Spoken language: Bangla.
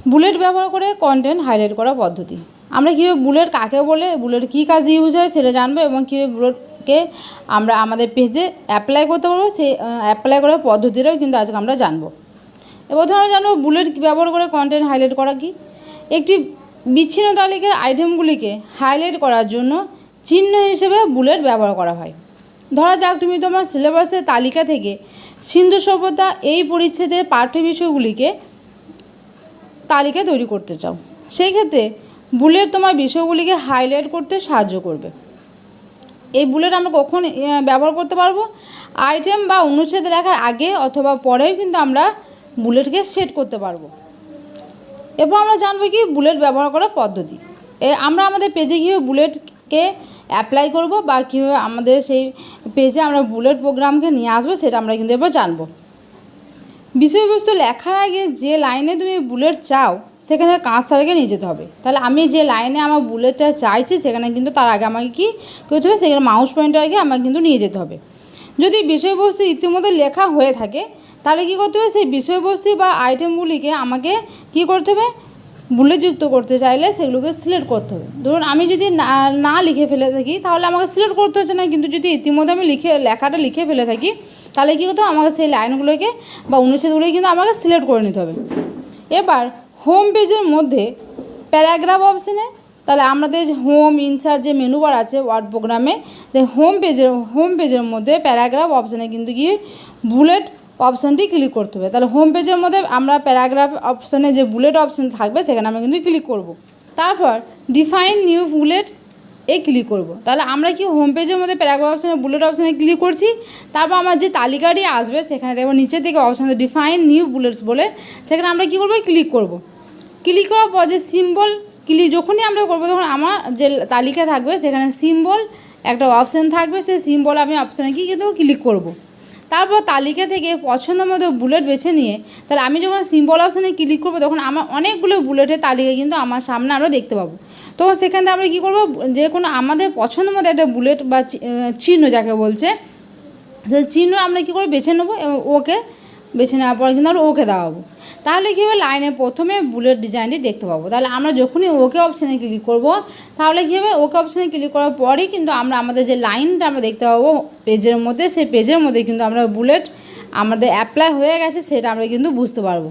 বুলেট ব্যবহার করে কন্টেন্ট হাইলাইট করা পদ্ধতি। আমরা কীভাবে বুলেট কাকে বলে, বুলেট কী কাজে ইউজ হয় সেটা জানবো এবং কীভাবে বুলেটকে আমরা আমাদের পেজে অ্যাপ্লাই করতে পারবো, সেই অ্যাপ্লাই করার পদ্ধতিটাও কিন্তু আজকে আমরা জানবো। প্রথমে আমরা জানবো বুলেট ব্যবহার করে কন্টেন্ট হাইলাইট করা কি। একটি বিচ্ছিন্ন তালিকার আইটেমগুলিকে হাইলাইট করার জন্য চিহ্ন হিসেবে বুলেট ব্যবহার করা হয়। ধরা যাক তুমি তোমার সিলেবাসের তালিকা থেকে সিন্ধু সভ্যতা এই পরিচ্ছেদের পাঠ্য বিষয়গুলিকে তালিকা তৈরি করতে চাও, সেই ক্ষেত্রে বুলেট তোমার বিষয়গুলিকে হাইলাইট করতে সাহায্য করবে। এই বুলেট আমরা কখন ব্যবহার করতে পারবো? আইটেম বা অনুচ্ছেদ লেখার আগে অথবা পরেও কিন্তু আমরা বুলেটকে সেট করতে পারবো। এরপর আমরা জানবো কি বুলেট ব্যবহার করার পদ্ধতি। আমরা আমাদের পেজে কীভাবে বুলেটকে অ্যাপ্লাই করব বা কীভাবে আমাদের সেই পেজে আমরা বুলেট প্রোগ্রামকে নিয়ে আসবো সেটা আমরা কিন্তু এবার জানবো। বিষয়বস্তু লেখার আগে যে লাইনে তুমি বুলেট চাও সেখানে কার্সারকে নিয়ে যেতে হবে। তাহলে আমি যে লাইনে আমার বুলেটটা চাইছি সেখানে কিন্তু তার আগে আমাকে কী করতে হবে, সেখানে মাউস পয়েন্টারকে আমাকে কিন্তু নিয়ে যেতে হবে। যদি বিষয়বস্তু ইতিমধ্যে লেখা হয়ে থাকে তাহলে কী করতে হবে, সেই বিষয়বস্তু বা আইটেমগুলিকে আমাকে কী করতে হবে, বুলেট যুক্ত করতে চাইলে সেগুলোকে সিলেক্ট করতে হবে। ধরুন আমি যদি না লিখে ফেলে থাকি তাহলে আমাকে সিলেক্ট করতে হচ্ছে না, কিন্তু যদি ইতিমধ্যে আমি লেখাটা লিখে ফেলে থাকি তাহলে কী করতে হবে, আমাকে সেই লাইনগুলোকে বা অনুচ্ছেদগুলোকে কিন্তু আমাকে সিলেক্ট করে নিতে হবে। এবার হোম পেজের মধ্যে প্যারাগ্রাফ অপশানে, তাহলে আমাদের হোম ইনসার্ট যে মেনু বার আছে ওয়ার্ড প্রোগ্রামে, হোম পেজের মধ্যে প্যারাগ্রাফ অপশানে কিন্তু কি বুলেট অপশানটি ক্লিক করতে হবে। তাহলে হোম পেজের মধ্যে আমরা প্যারাগ্রাফ অপশানে যে বুলেট অপশান থাকবে সেখানে আমরা কিন্তু ক্লিক করব। তারপর ডিফাইন নিউ বুলেট ক্লিক করব। তাহলে আমরা কি হোম পেজের মধ্যে প্যারাগ্রাফ অপশানে বুলেট অপশানে ক্লিক করছি, তারপর আমার যে তালিকাটি আসবে সেখানে দেখবো নিচের দিকে অপশান ডিফাইন নিউ বুলেটস বলে, সেখানে আমরা কী করবো, ক্লিক করব। ক্লিক করার পর যে সিম্বল যখনই আমরা করবো তখন আমার যে তালিকা থাকবে সেখানে সিম্বল একটা অপশান থাকবে, সেই সিম্বল আমি অপশানে কিন্তু ক্লিক করব। তারপর তালিকা থেকে পছন্দ মতো বুলেট বেছে নিয়ে, তাহলে আমি যখন সিম্বল অপশানে ক্লিক করবো তখন আমার অনেকগুলো বুলেটের তালিকা কিন্তু আমার সামনে আমরা দেখতে পাবো। তখন সেখান থেকে আমরা কী করবো, যে কোনো আমাদের পছন্দ মতো একটা বুলেট বা চিহ্ন যাকে বলছে সেই চিহ্ন আমরা কী করে বেছে নেবো এবং ওকে বেছে নেওয়ার পরে কিন্তু আমরা ওকে দেওয়াবো। তাহলে কী হবে, লাইনে প্রথমে বুলেট ডিজাইনটি দেখতে পাবো। তাহলে আমরা যখনই ওকে অপশানে ক্লিক করব তাহলে কী হবে, ওকে অপশানে ক্লিক করার পরেই কিন্তু আমরা আমাদের যে লাইনটা আমরা দেখতে পাবো পেজের মধ্যে, সেই পেজের মধ্যে কিন্তু আমরা বুলেট আমাদের অ্যাপ্লাই হয়ে গেছে সেটা আমরা কিন্তু বুঝতে পারবো।